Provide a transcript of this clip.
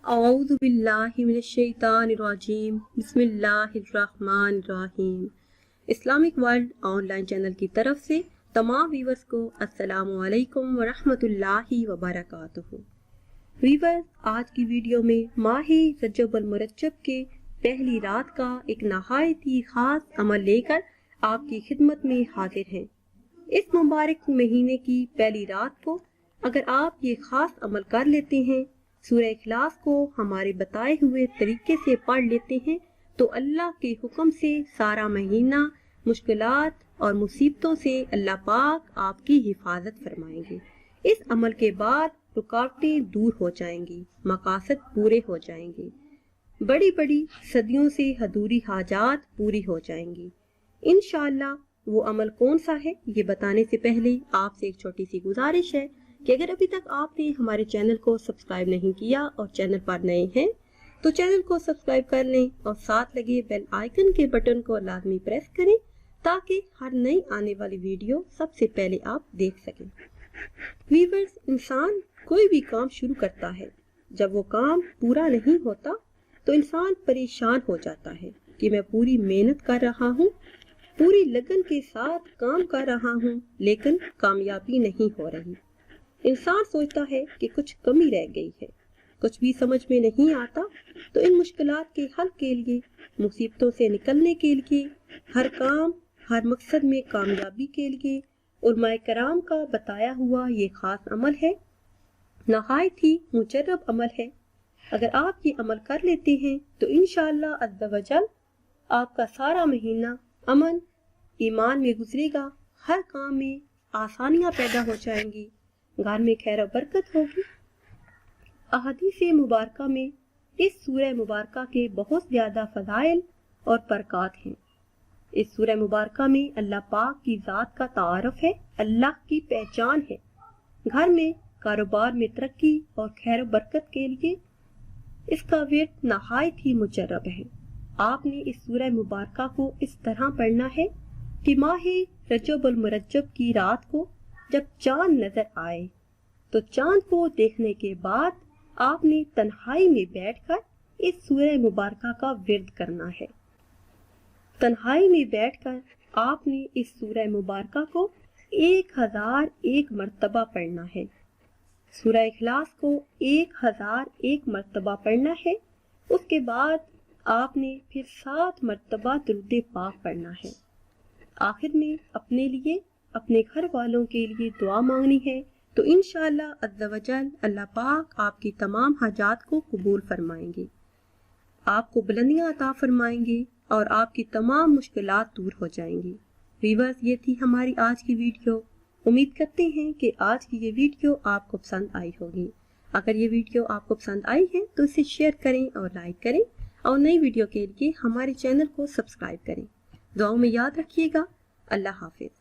औज़ु बिल्लाहि मिनश्शैतानिर्रजीम बिस्मिल्लाहिर्रहमानिर्रहीम। Islamic world online channel की तरफ से तमाम व्यूवर्स को अस्सलामु अलैकुम व रहमतुल्लाहि व बरकातुहू। व्यूवर्स, आज की वीडियो में माहे रजब अल मुरज्जब के पहली रात का एक नहायत ही खास अमल लेकर आपकी खिदमत में हाजिर हैं। इस मुबारक महीने की पहली रात को अगर आप ये खास अमल कर लेते हैं, सूरह इखलास को हमारे बताए हुए तरीके से पढ़ लेते हैं, तो अल्लाह के हुक्म से सारा महीना मुश्किलात और मुसीबतों से अल्लाह पाक आपकी हिफाजत फरमाएंगे। इस अमल के बाद रुकावटें दूर हो जाएंगी, मकासद पूरे हो जाएंगे, बड़ी बड़ी सदियों से अधूरी हाजात पूरी हो जाएंगी इंशाअल्लाह। वो अमल कौन सा है ये बताने से पहले आपसे एक छोटी सी गुजारिश है कि अगर अभी तक आपने हमारे चैनल को सब्सक्राइब नहीं किया और चैनल पर नए हैं तो चैनल को सब्सक्राइब कर लें और साथ लगे बेल आइकन के बटन को लाजमी प्रेस करें ताकि हर नई आने वाली वीडियो सबसे पहले आप देख सकें। व्यूअर्स, इंसान कोई भी काम शुरू करता है, जब वो काम पूरा नहीं होता तो इंसान परेशान हो जाता है कि मैं पूरी मेहनत कर रहा हूँ, पूरी लगन के साथ काम कर रहा हूँ, लेकिन कामयाबी नहीं हो रही। इंसान सोचता है कि कुछ कमी रह गई है, कुछ भी समझ में नहीं आता। तो इन मुश्किलात के हल के लिए, मुसीबतों से निकलने के लिए, हर काम हर मकसद में कामयाबी के लिए उलमाए कराम का बताया हुआ ये खास अमल है, नहायत ही मुजर्रब अमल है। अगर आप ये अमल कर लेते हैं तो इंशाअल्लाह अज़्ज़ा वजल आपका सारा महीना अमन ईमान में गुजरेगा, हर काम में आसानियां पैदा हो जाएंगी, घर में खैर और बरकत होगी। अहादीस मुबारका में इस सूरह मुबारका के बहुत ज्यादा फजाइल और बरक़ात हैं। इस सूरह मुबारका में अल्लाह पाक की ज़ात का तारुफ है, अल्लाह की पहचान है। घर में कारोबार में तरक्की और खैर और बरकत के लिए इसका विर्द नहायत ही मुजर्रब है। आपने इस सूरह मुबारका को इस तरह पढ़ना है कि माहे रजब अल मुरज्जब की रात को जब चांद नजर आए तो चांद को देखने के बाद आपने तन्हाई में बैठकर इस सूरह मुबारका का विर्द करना है। तन्हाई में बैठकर आपने इस सूरह मुबारका को 1001 मर्तबा पढ़ना है। सूरह इखलास को 1001 मर्तबा पढ़ना है। उसके बाद आपने फिर 7 मर्तबा दुरूद पाक पढ़ना है। आखिर में अपने लिए, अपने घर वालों के लिए दुआ मांगनी है। तो इंशाअल्लाह अज़्ज़ा वजल अल्लाह पाक आपकी तमाम हाजात को कबूल फरमाएंगे, आपको बुलंदियां अता फरमाएंगे और आपकी तमाम मुश्किलात दूर हो जाएंगी। व्यूअर्स, ये थी हमारी आज की वीडियो। उम्मीद करते हैं कि आज की ये वीडियो आपको पसंद आई होगी। अगर ये वीडियो आपको पसंद आई है तो इसे शेयर करें और लाइक करें और नई वीडियो के लिए हमारे चैनल को सब्सक्राइब करें। दुआओं में याद रखिएगा। अल्लाह हाफिज।